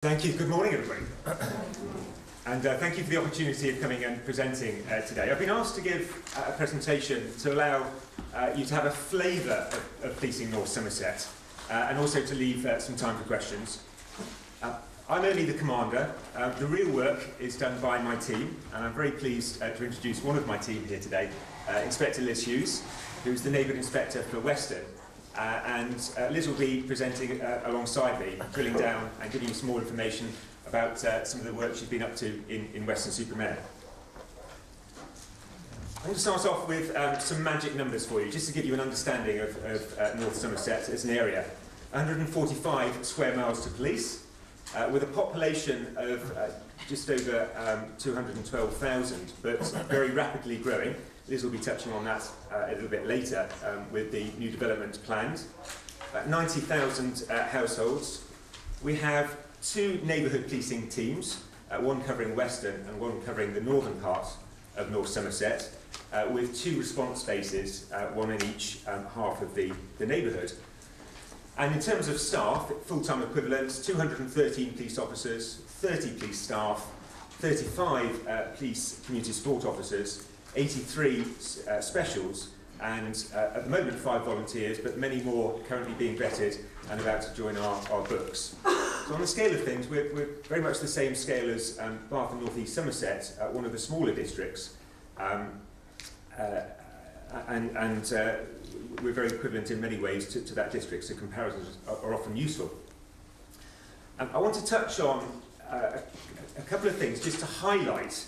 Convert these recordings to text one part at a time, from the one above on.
Thank you. Good morning, everybody. And thank you for the opportunity of coming and presenting today. I've been asked to give a presentation to allow you to have a flavour of policing North Somerset and also to leave some time for questions. I'm only the commander. The real work is done by my team, and I'm very pleased to introduce one of my team here today, Inspector Liz Hughes, who's the Neighbourhood Inspector for Weston. Liz will be presenting alongside me, drilling down and giving you some more information about some of the work she's been up to in Weston-super-Mare. I'm going to start off with some magic numbers for you, just to give you an understanding of North Somerset as an area. 145 square miles to police, with a population of just over 212,000, but very rapidly growing. Liz will be touching on that a little bit later with the new development planned. 90,000 households. We have two neighbourhood policing teams, one covering Weston and one covering the northern part of North Somerset, with two response bases, one in each half of the neighbourhood. And in terms of staff, full-time equivalents, 213 police officers, 30 police staff, 35 police community support officers, 83 specials, and at the moment 5 volunteers, but many more currently being vetted and about to join our books. So on the scale of things, we're very much the same scale as Bath and North East Somerset, one of the smaller districts, we're very equivalent in many ways to that district, so comparisons are often useful. I want to touch on a couple of things just to highlight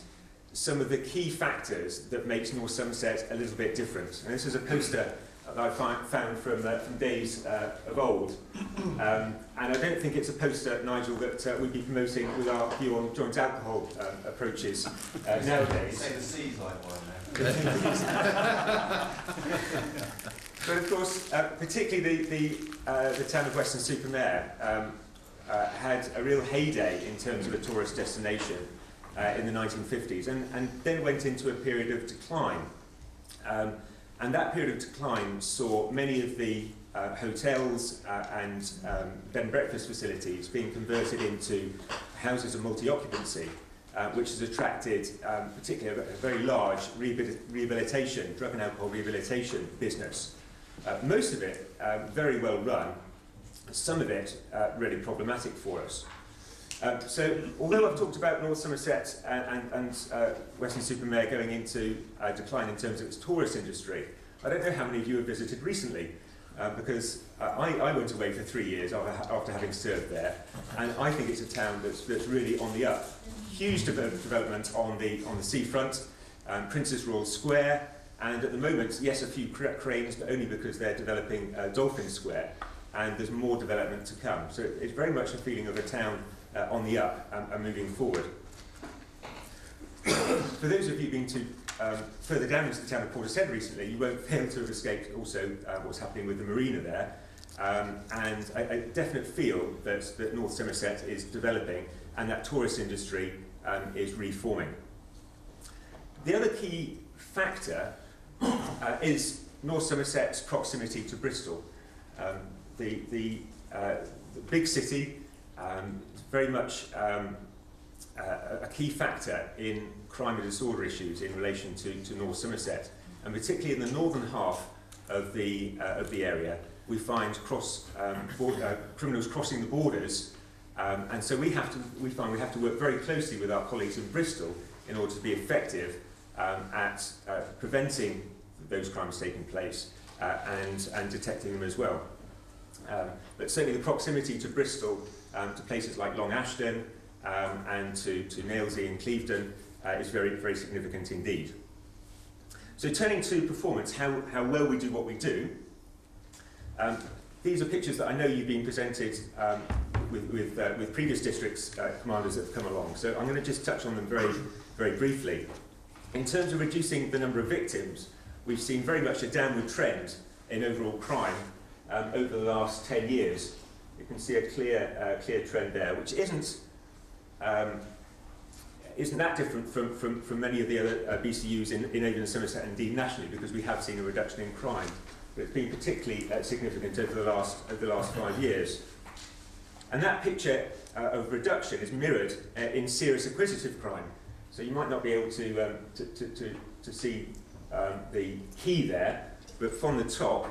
some of the key factors that makes North Somerset a little bit different. And this is a poster that I found from days of old. And I don't think it's a poster, Nigel, that we'd be promoting with our view on joint alcohol approaches nowadays. Say the sea's like one now. But of course, particularly the town of Weston-super-Mare had a real heyday in terms of a tourist destination in the 1950s, and then went into a period of decline. And that period of decline saw many of the hotels and bed and breakfast facilities being converted into houses of multi-occupancy, which has attracted particularly a very large rehabilitation, drug and alcohol rehabilitation business. Most of it very well run, some of it really problematic for us. So, although I've talked about North Somerset and Weston-super-Mare going into decline in terms of its tourist industry, I don't know how many of you have visited recently, because I went away for 3 years after having served there, and I think it's a town that's really on the up. Huge development on the seafront, Princess Royal Square, and at the moment, yes, a few cranes, but only because they're developing Dolphin Square, and there's more development to come. So it's very much a feeling of a town on the up and moving forward. For those of you been to further down into the town of Portishead recently, you won't fail to have escaped also what's happening with the marina there, and a definite feel that North Somerset is developing and that tourist industry is reforming. The other key factor is North Somerset's proximity to Bristol. The big city, very much a key factor in crime and disorder issues in relation to North Somerset, and particularly in the northern half of the area, we find criminals crossing the borders, and so we find we have to work very closely with our colleagues in Bristol in order to be effective at preventing those crimes taking place and detecting them as well. But certainly the proximity to Bristol, to places like Long Ashton and to Nailsea and Clevedon is very, very significant indeed. So turning to performance, how well we do what we do, these are pictures that I know you've been presented with previous districts commanders that have come along, so I'm going to just touch on them very, very briefly. In terms of reducing the number of victims, we've seen very much a downward trend in overall crime over the last 10 years. You can see a clear trend there, which isn't that different from many of the other BCUs in Avon and Somerset, and indeed nationally, because we have seen a reduction in crime. But it's been particularly significant over the last 5 years. And that picture of reduction is mirrored in serious acquisitive crime. So you might not be able to see the key there, but from the top,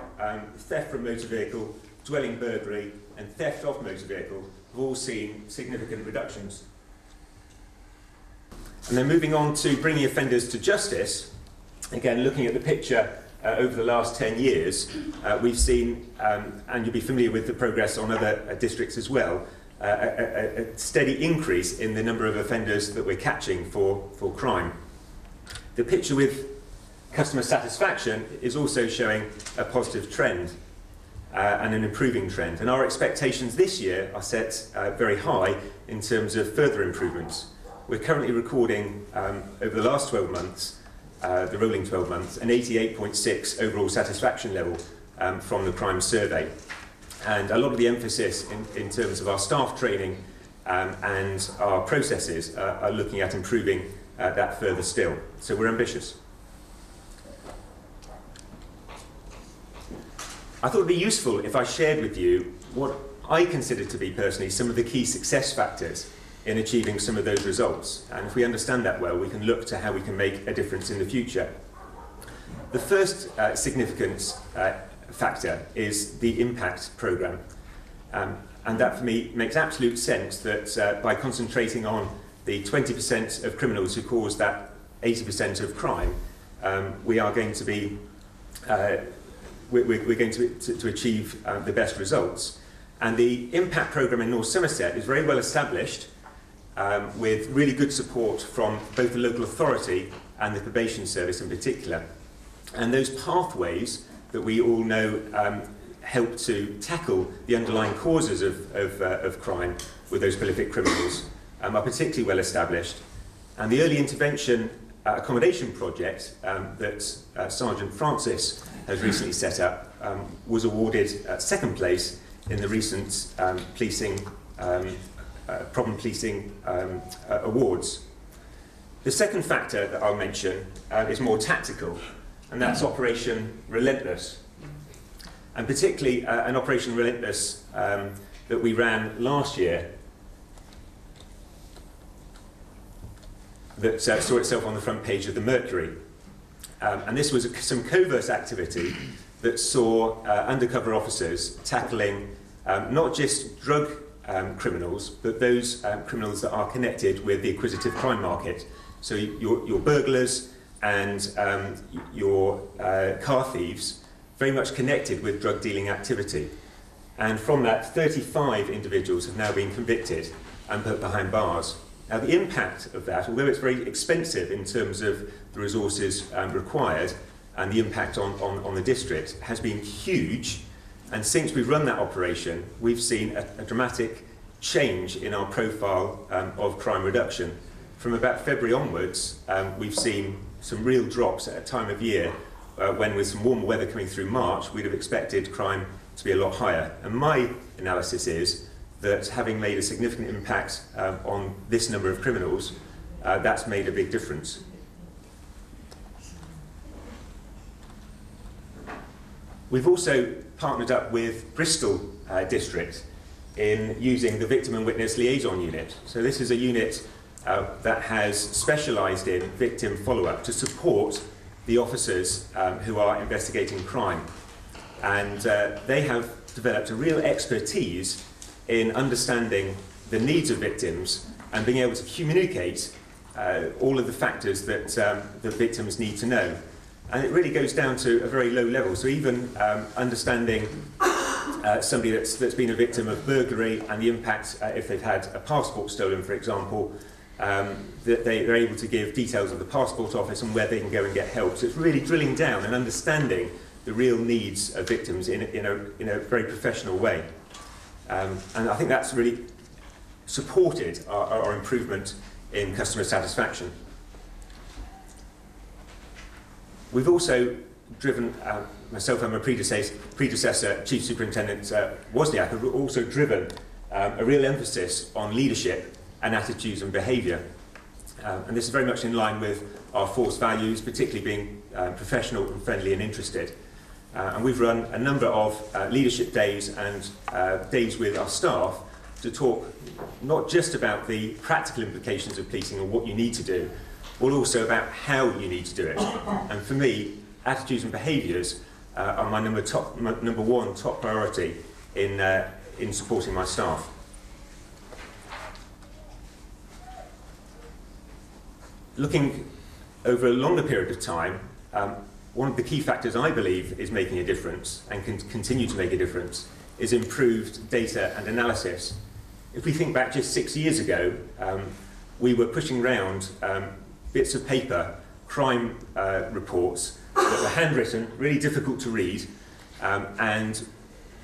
theft from motor vehicle, dwelling burglary, and theft of motor vehicle have all seen significant reductions. And then moving on to bringing offenders to justice, again, looking at the picture over the last 10 years, we've seen, and you'll be familiar with the progress on other districts as well, a steady increase in the number of offenders that we're catching for crime. The picture with customer satisfaction is also showing a positive trend and an improving trend. And our expectations this year are set very high in terms of further improvements. We're currently recording, over the last 12 months, the rolling 12 months, an 88.6 overall satisfaction level from the crime survey. And a lot of the emphasis in terms of our staff training and our processes are looking at improving that further still. So we're ambitious. I thought it would be useful if I shared with you what I consider to be personally some of the key success factors in achieving some of those results. And if we understand that well, we can look to how we can make a difference in the future. The first significant factor is the impact programme. And that for me makes absolute sense that by concentrating on the 20% of criminals who cause that 80% of crime, we are going to be we're going to achieve the best results. And the impact programme in North Somerset is very well established, with really good support from both the local authority and the probation service in particular. And those pathways that we all know help to tackle the underlying causes of crime with those prolific criminals are particularly well established. And the early intervention accommodation project that Sergeant Francis has recently set up was awarded second place in the recent problem policing awards. The second factor that I'll mention is more tactical, and that's Operation Relentless. And particularly an Operation Relentless that we ran last year that saw itself on the front page of the Mercury. And this was some covert activity that saw undercover officers tackling not just drug criminals, but those criminals that are connected with the acquisitive crime market. So your burglars and your car thieves, very much connected with drug dealing activity. And from that, 35 individuals have now been convicted and put behind bars. Now the impact of that, although it's very expensive in terms of the resources required and the impact on the district, has been huge. And since we've run that operation, we've seen a dramatic change in our profile of crime reduction. From about February onwards, we've seen some real drops at a time of year when, with some warmer weather coming through March, we'd have expected crime to be a lot higher. And my analysis is that having made a significant impact on this number of criminals, that's made a big difference. We've also partnered up with Bristol District in using the Victim and Witness Liaison Unit. So this is a unit that has specialised in victim follow-up to support the officers who are investigating crime. And they have developed a real expertise in understanding the needs of victims and being able to communicate all of the factors that the victims need to know. And it really goes down to a very low level. So even understanding somebody that's been a victim of burglary and the impact if they've had a passport stolen, for example, that they're able to give details of the passport office and where they can go and get help. So it's really drilling down and understanding the real needs of victims in a very professional way. And I think that's really supported our improvement in customer satisfaction. We've also driven, myself and my predecessor, Chief Superintendent Wozniak, have also driven a real emphasis on leadership and attitudes and behaviour. And this is very much in line with our force values, particularly being professional and friendly and interested. And we've run a number of leadership days and days with our staff to talk not just about the practical implications of policing or what you need to do, but also about how you need to do it. And for me, attitudes and behaviours are my number one top priority in supporting my staff. Looking over a longer period of time, one of the key factors I believe is making a difference and can continue to make a difference is improved data and analysis. If we think back just 6 years ago, we were pushing around bits of paper, crime reports that were handwritten, really difficult to read, and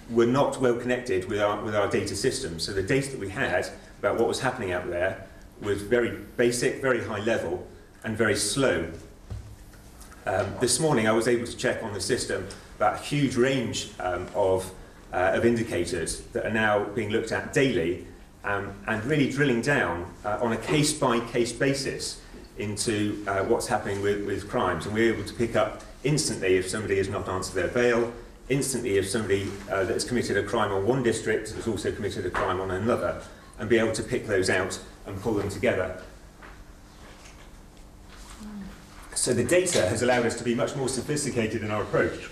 were not well connected with our data systems. So the data that we had about what was happening out there was very basic, very high level, and very slow. This morning I was able to check on the system about a huge range of indicators that are now being looked at daily, and really drilling down on a case-by-case basis into what's happening with crimes. And we're able to pick up instantly if somebody has not answered their bail, instantly if somebody that's committed a crime on one district has also committed a crime on another, and be able to pick those out and pull them together. So the data has allowed us to be much more sophisticated in our approach,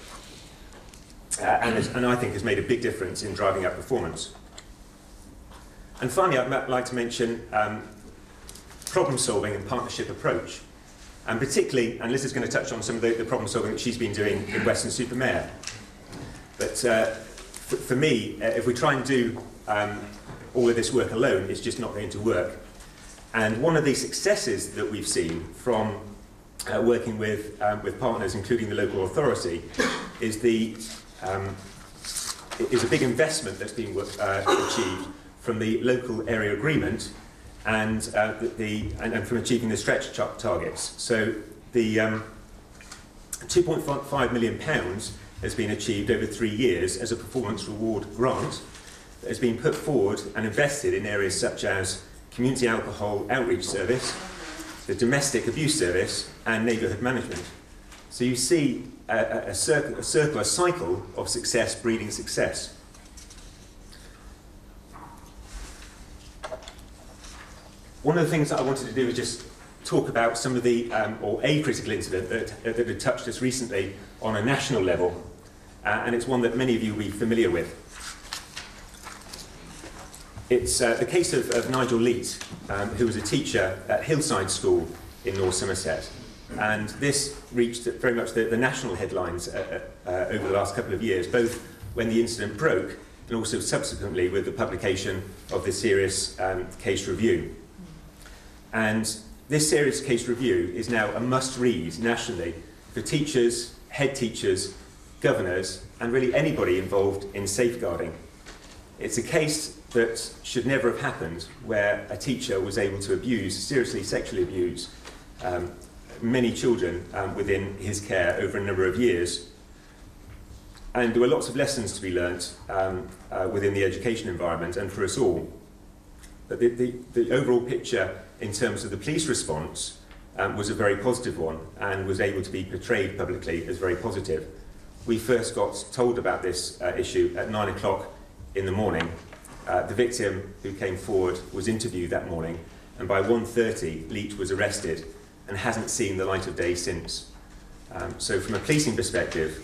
and I think has made a big difference in driving up performance. And finally, I'd like to mention problem solving and partnership approach, and particularly, and Liz is going to touch on some of the problem solving that she's been doing in Weston-super-Mare. But for me, if we try and do all of this work alone, it's just not going to work. And one of the successes that we've seen from working with partners, including the local authority, is a big investment that's been achieved from the local area agreement and from achieving the stretch targets. So the £2.5 million has been achieved over 3 years as a performance reward grant that has been put forward and invested in areas such as community alcohol outreach service, the domestic abuse service, and neighbourhood management. So you see a cycle of success breeding success. One of the things that I wanted to do was just talk about some of the, or a critical incident that had touched us recently on a national level, and it's one that many of you will be familiar with. It's the case of Nigel Leet, who was a teacher at Hillside School in North Somerset. And this reached very much the national headlines over the last couple of years, both when the incident broke and also subsequently with the publication of the serious case review. And this serious case review is now a must-read nationally for teachers, head teachers, governors, and really anybody involved in safeguarding. It's a case that should never have happened, where a teacher was able to seriously sexually abuse many children within his care over a number of years. And there were lots of lessons to be learnt within the education environment and for us all. But the overall picture in terms of the police response was a very positive one and was able to be portrayed publicly as very positive. We first got told about this issue at 9 o'clock in the morning. The victim who came forward was interviewed that morning, and by 1:30 Leet was arrested and hasn't seen the light of day since. So from a policing perspective,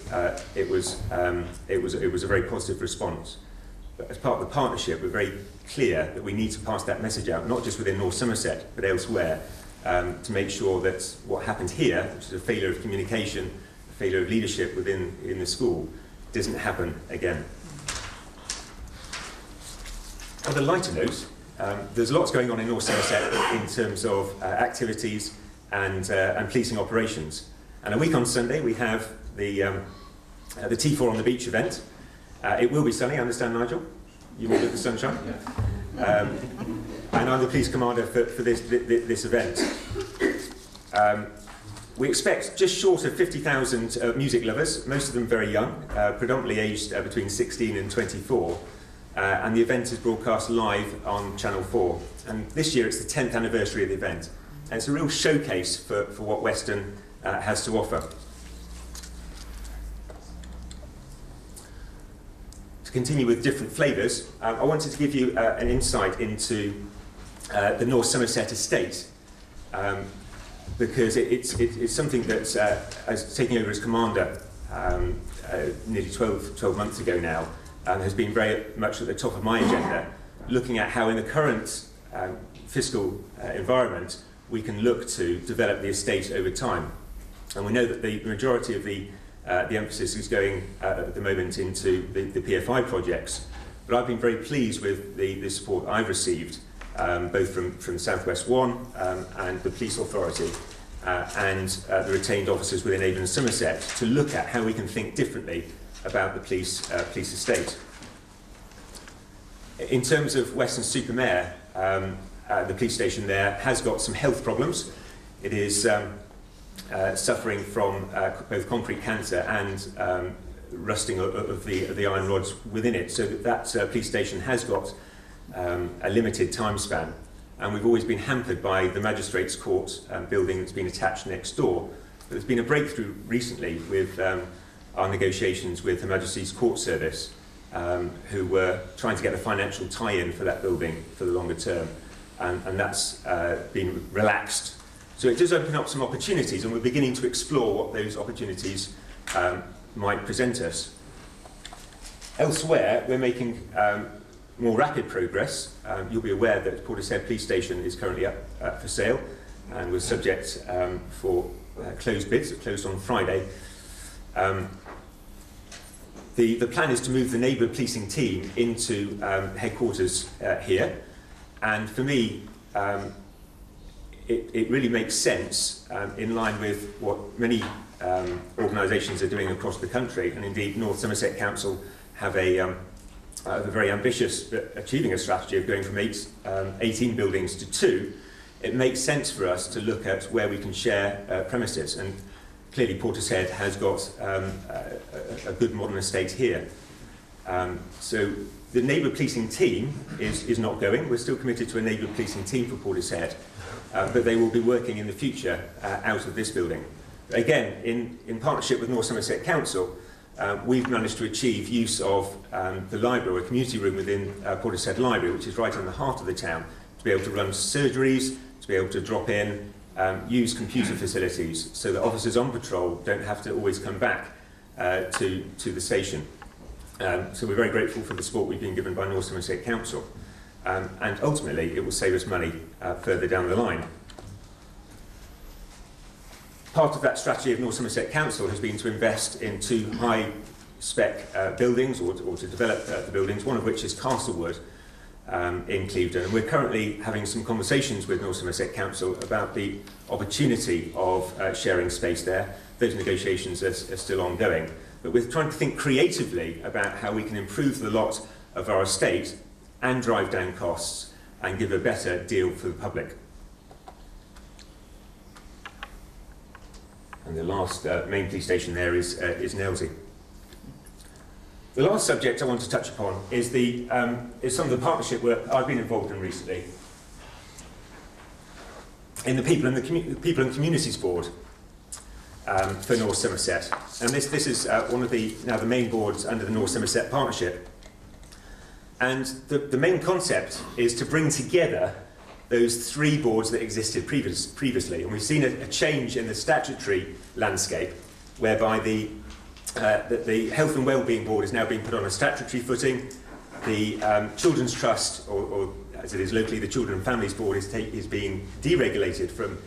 it was a very positive response. But as part of the partnership, we're very clear that we need to pass that message out, not just within North Somerset, but elsewhere, to make sure that what happened here, which is a failure of communication, a failure of leadership within the school, doesn't happen again. On a lighter note, there's lots going on in North Somerset in terms of activities and policing operations. And a week on Sunday we have the T4 on the beach event. It will be sunny, I understand, Nigel? You will get the sunshine? Yeah. And I'm the police commander for this event. We expect just short of 50,000 music lovers, most of them very young, predominantly aged between 16 and 24. And the event is broadcast live on Channel 4. And this year it's the 10th anniversary of the event. And it's a real showcase for what Weston has to offer. To to continue with different flavours, I wanted to give you an insight into the North Somerset estate, because it's something that, as taking over as commander nearly 12 months ago now, has been very much at the top of my agenda, looking at how in the current fiscal environment we can look to develop the estate over time. And we know that the majority of the emphasis is going at the moment into the PFI projects, but I've been very pleased with the support I've received, both from South West 1 and the police authority and the retained officers within Avon and Somerset, to look at how we can think differently about the police estate. In terms of Weston-super-Mare, the police station there has got some health problems. It is suffering from both concrete cancer and rusting of the iron rods within it, so that police station has got a limited time span. And we've always been hampered by the Magistrates' Court building that's been attached next door. But there's been a breakthrough recently with our negotiations with Her Majesty's Court Service, who were trying to get a financial tie-in for that building for the longer term, and that's been relaxed. So it does open up some opportunities, and we're beginning to explore what those opportunities might present us. Elsewhere, we're making more rapid progress. You'll be aware that Portishead Police Station is currently up for sale and was subject for closed bids. It closed on Friday. The plan is to move the neighbourhood policing team into headquarters here, and for me it really makes sense in line with what many organisations are doing across the country, and indeed North Somerset Council have a very ambitious, achieving a strategy of going from 18 buildings to 2. It makes sense for us to look at where we can share premises, and clearly Portishead has got a good modern estate here. So the neighbourhood policing team is not going. We're still committed to a neighbourhood policing team for Portishead, but they will be working in the future out of this building. Again, in partnership with North Somerset Council, we've managed to achieve use of the library, or community room within Portishead Library, which is right in the heart of the town, to be able to run surgeries, to be able to drop in, use computer facilities, so that officers on patrol don't have to always come back to the station. So we're very grateful for the support we've been given by North Somerset Council, and ultimately it will save us money further down the line. Part of that strategy of North Somerset Council has been to invest in 2 high-spec buildings, or to develop the buildings, one of which is Castlewood in Clevedon. And we're currently having some conversations with North Somerset Council about the opportunity of sharing space there. Those negotiations are still ongoing. But we're trying to think creatively about how we can improve the lot of our estate and drive down costs and give a better deal for the public. And the last main police station there is Nailsea. The last subject I want to touch upon is some of the partnership work I've been involved in recently in the People and Communities Board for North Somerset. And this is one of the main boards under the North Somerset Partnership. And the main concept is to bring together those 3 boards that existed previously. And we've seen a change in the statutory landscape, whereby the Health and Wellbeing Board is now being put on a statutory footing. The Children's Trust, or as it is locally, the Children and Families Board, is being deregulated from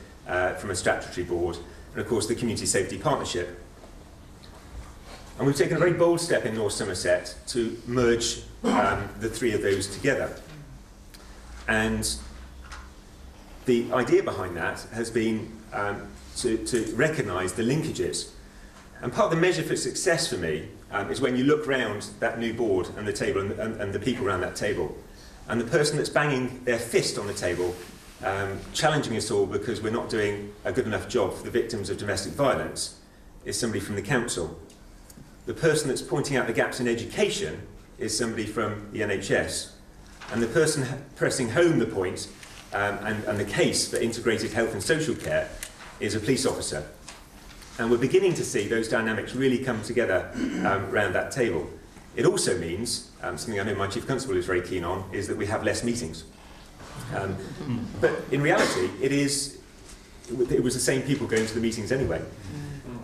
a statutory board. And of course, the Community Safety Partnership. And we've taken a very bold step in North Somerset to merge the 3 of those together. And the idea behind that has been to recognise the linkages. And part of the measure for success for me is when you look round that new board and the table and the people around that table, and the person that's banging their fist on the table, challenging us all because we're not doing a good enough job for the victims of domestic violence, is somebody from the council. The person that's pointing out the gaps in education is somebody from the NHS. And the person pressing home the point and the case for integrated health and social care is a police officer. And we're beginning to see those dynamics really come together around that table. It also means, something I know my Chief Constable is very keen on, is that we have less meetings. But in reality, it was the same people going to the meetings anyway.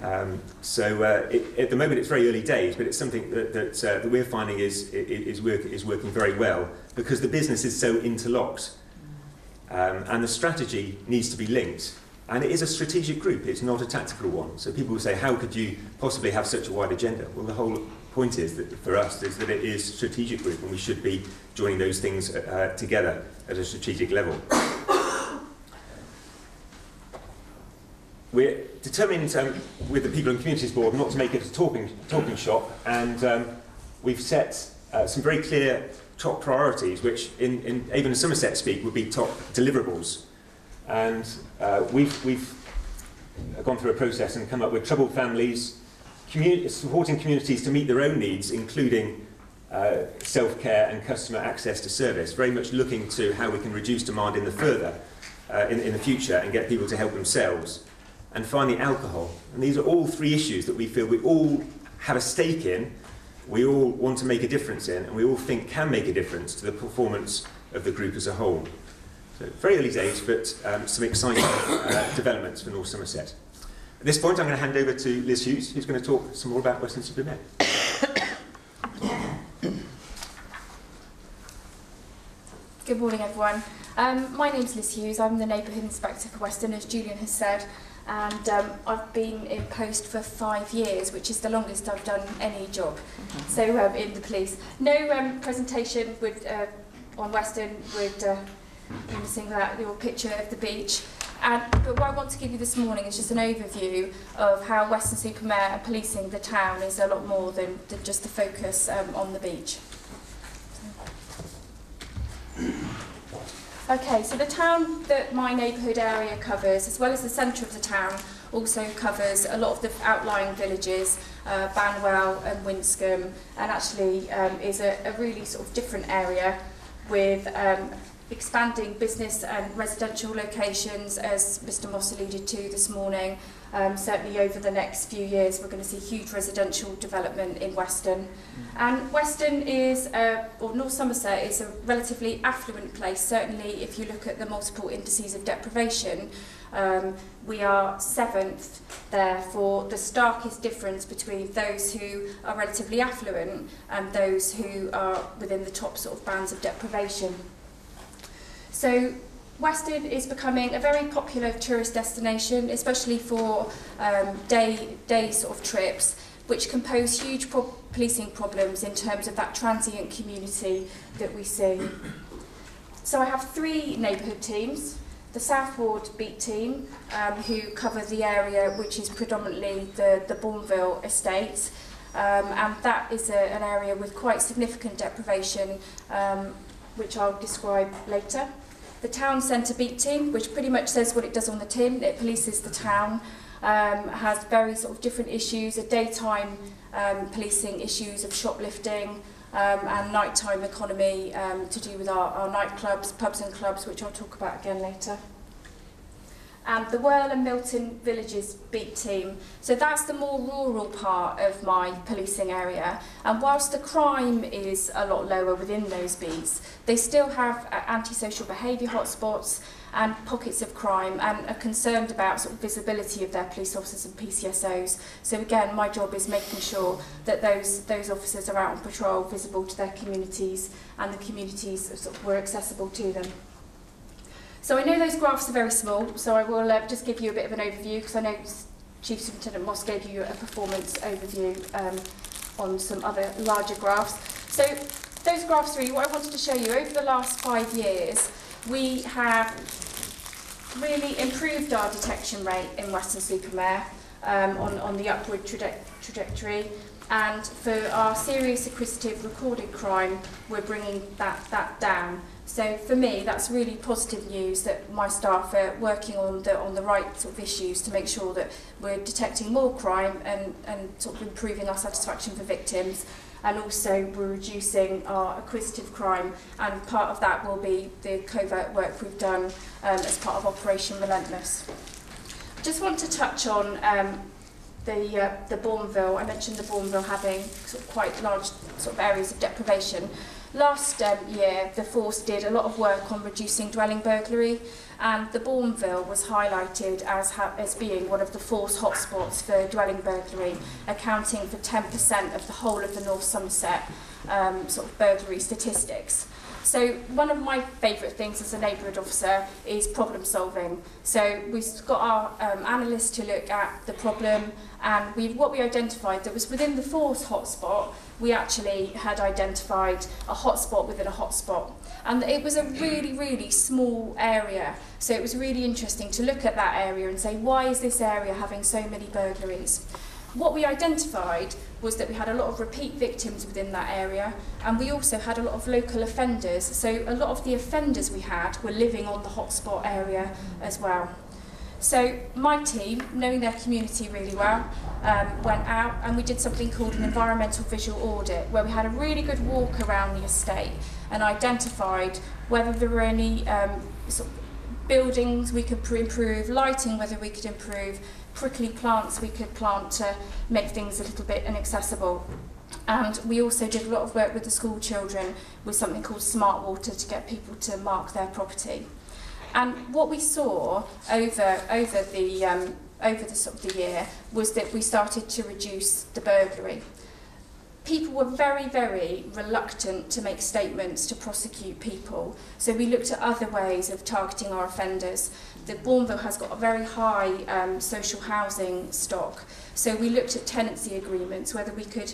At the moment it's very early days, but it's something that we're finding is working very well, because the business is so interlocked, and the strategy needs to be linked. And it is a strategic group, it's not a tactical one. So people will say, how could you possibly have such a wide agenda? Well, the whole point is that for us is that it is a strategic group, and we should be joining those things together at a strategic level. We're determined with the People and Communities Board not to make it a talking shop, and we've set some very clear top priorities, which in Avon and Somerset speak would be top deliverables. And we've gone through a process and come up with troubled families, supporting communities to meet their own needs, including self-care and customer access to service, very much looking to how we can reduce demand in the future and get people to help themselves. And finally, alcohol. And these are all three issues that we feel we all have a stake in, we all want to make a difference in, and we all think can make a difference to the performance of the group as a whole. So, very early days, but some exciting developments for North Somerset. At this point, I'm going to hand over to Liz Hughes, who's going to talk some more about Weston-super-Mare. Good morning, everyone. My name's Liz Hughes. I'm the Neighbourhood Inspector for Weston, as Julian has said. And I've been in post for 5 years, which is the longest I've done any job. So in the police. No presentation on Weston would missing your picture of the beach. But what I want to give you this morning is just an overview of how Weston-super-Mare and policing the town is a lot more than just the focus on the beach. Okay, so the town that my neighbourhood area covers, as well as the centre of the town, also covers a lot of the outlying villages, Banwell and Winscombe, and actually is a really sort of different area with expanding business and residential locations, as Mr Moss alluded to this morning. Certainly over the next few years we're going to see huge residential development in Weston. And Weston is, or North Somerset is a relatively affluent place, certainly if you look at the multiple indices of deprivation. We are 7th there for the starkest difference between those who are relatively affluent and those who are within the top sort of bands of deprivation. So Weston is becoming a very popular tourist destination, especially for day sort of trips, which can pose huge policing problems in terms of that transient community that we see. So I have 3 neighbourhood teams. The South Ward Beat team, who cover the area which is predominantly the Bourneville estate, and that is an area with quite significant deprivation, which I'll describe later. The Town Centre Beat team, which pretty much says what it does on the tin, it polices the town, has very sort of different issues, daytime policing issues of shoplifting, and nighttime economy to do with our nightclubs, pubs and clubs, which I'll talk about again later. And the Whirl and Milton Villages Beat team. So that's the more rural part of my policing area. And whilst the crime is a lot lower within those beats, they still have antisocial behaviour hotspots and pockets of crime, and are concerned about sort of visibility of their police officers and PCSOs. So again, my job is making sure that those officers are out on patrol, visible to their communities, and the communities sort of were accessible to them. So I know those graphs are very small, so I will just give you a bit of an overview, because I know Chief Superintendent Moss gave you a performance overview on some other larger graphs. So those graphs really, what I wanted to show you, over the last 5 years, we have really improved our detection rate in Weston-super-Mare on the upward trajectory. And for our serious acquisitive recorded crime, we're bringing that down. So for me, that's really positive news that my staff are working on the right sort of issues to make sure that we're detecting more crime and sort of improving our satisfaction for victims. And also we're reducing our acquisitive crime, and part of that will be the covert work we've done as part of Operation Relentless. I just want to touch on the Bourneville, I mentioned the Bourneville having sort of quite large sort of areas of deprivation. Last year, the force did a lot of work on reducing dwelling burglary, and the Bourneville was highlighted as being one of the force hotspots for dwelling burglary, accounting for 10% of the whole of the North Somerset sort of burglary statistics. So one of my favourite things as a neighbourhood officer is problem solving. So we've got our analysts to look at the problem, and what we identified that was within the force hotspot, we actually had identified a hotspot within a hotspot. And it was a really, really small area. So it was really interesting to look at that area and say, why is this area having so many burglaries? What we identified was that we had a lot of repeat victims within that area, and we also had a lot of local offenders. So a lot of the offenders we had were living on the hotspot area as well. So my team, knowing their community really well, went out and we did something called an environmental visual audit, where we had a really good walk around the estate and identified whether there were any sort of buildings we could improve, lighting whether we could improve, prickly plants we could plant to make things a little bit inaccessible. And we also did a lot of work with the school children with something called Smart Water to get people to mark their property. And what we saw over the sort of the year was that we started to reduce the burglary. People were very, very reluctant to make statements to prosecute people, so we looked at other ways of targeting our offenders. The Bourneville has got a very high social housing stock, so we looked at tenancy agreements, whether we could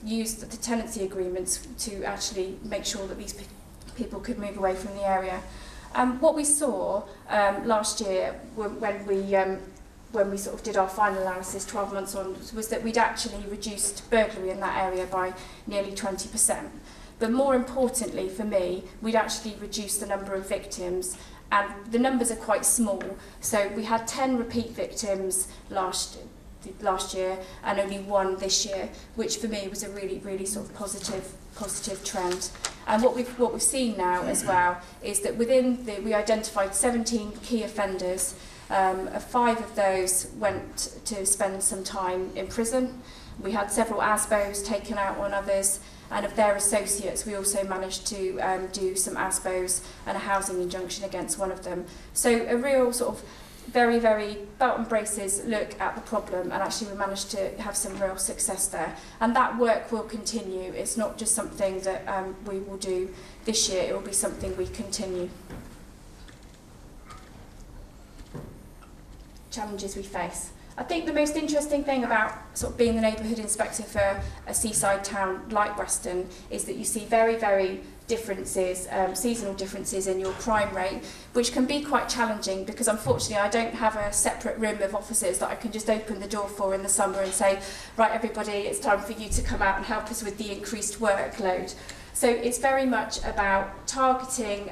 use the tenancy agreements to actually make sure that these people could move away from the area. What we saw last year when we sort of did our final analysis 12 months on was that we'd actually reduced burglary in that area by nearly 20%. But more importantly for me, we'd actually reduced the number of victims, and the numbers are quite small. So we had 10 repeat victims last year and only 1 this year, which for me was a really, really sort of positive trend. And what we've seen now as well is that we identified 17 key offenders. 5 of those went to spend some time in prison. We had several ASBOs taken out on others, and of their associates we also managed to do some ASBOs and a housing injunction against one of them. So a real sort of very, very belt and braces look at the problem, and actually we managed to have some real success there. And that work will continue. It's not just something that we will do this year, it will be something we continue. Challenges we face. I think the most interesting thing about sort of being the neighbourhood inspector for a seaside town like Weston is that you see very, very differences, seasonal differences in your crime rate, which can be quite challenging because unfortunately I don't have a separate room of officers that I can just open the door for in the summer and say, right everybody, it's time for you to come out and help us with the increased workload. So it's very much about targeting,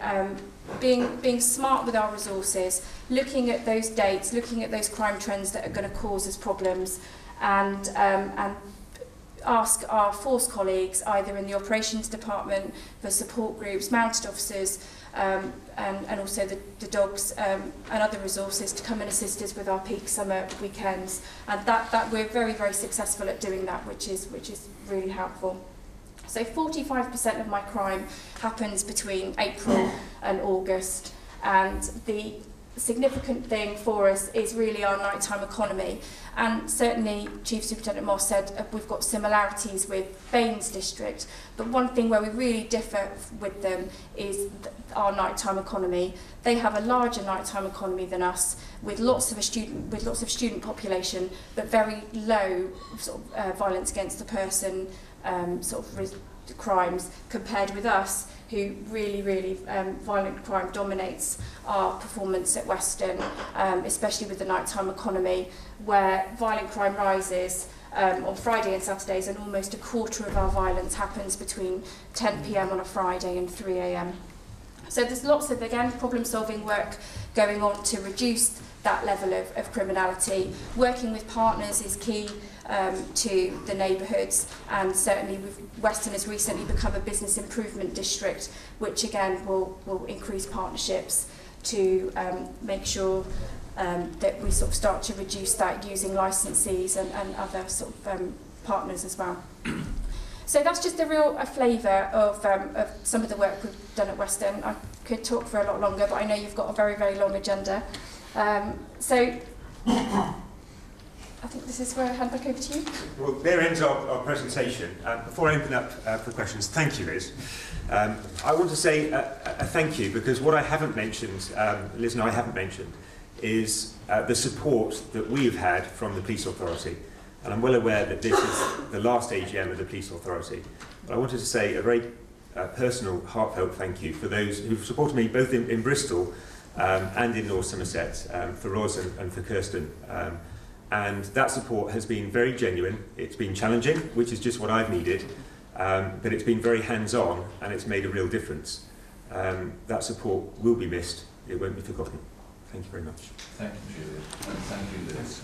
being smart with our resources, looking at those dates, looking at those crime trends that are going to cause us problems, and ask our force colleagues, either in the operations department, for support groups, mounted officers, and also the dogs and other resources to come and assist us with our peak summer weekends. And that we're very, very successful at doing that, which is really helpful. So 45% of my crime happens between April and August, and the significant thing for us is really our nighttime economy. And certainly Chief Superintendent Moss said we've got similarities with Baines District, but one thing where we really differ with them is our nighttime economy. They have a larger nighttime economy than us, with lots of student population, but very low sort of violence against the person crimes, compared with us, who really violent crime dominates our performance at Weston, especially with the nighttime economy, where violent crime rises on Friday and Saturdays, and almost a quarter of our violence happens between 10 p.m. on a Friday and 3 a.m. So there's lots of, again, problem-solving work going on to reduce that level of criminality. Working with partners is key to the neighbourhoods, and certainly Weston has recently become a business improvement district, which again will increase partnerships to make sure that we sort of start to reduce that using licensees and other sort of partners as well. So that's just a flavour of some of the work we've done at Weston. I could talk for a lot longer, but I know you've got a very, very long agenda. So I think this is where I hand back over to you. Well, there ends our presentation. Before I open up for questions, thank you, Liz. I want to say a thank you, because what I haven't mentioned, Liz and I haven't mentioned, is the support that we've had from the police authority. And I'm well aware that this is the last AGM of the police authority. But I wanted to say a very personal, heartfelt thank you for those who've supported me both in Bristol and in North Somerset, for Roz and for Kirsten. And that support has been very genuine. It's been challenging, which is just what I've needed, but it's been very hands-on and it's made a real difference. That support will be missed. It won't be forgotten. Thank you very much. Thank you, Julian, and thank you, Liz.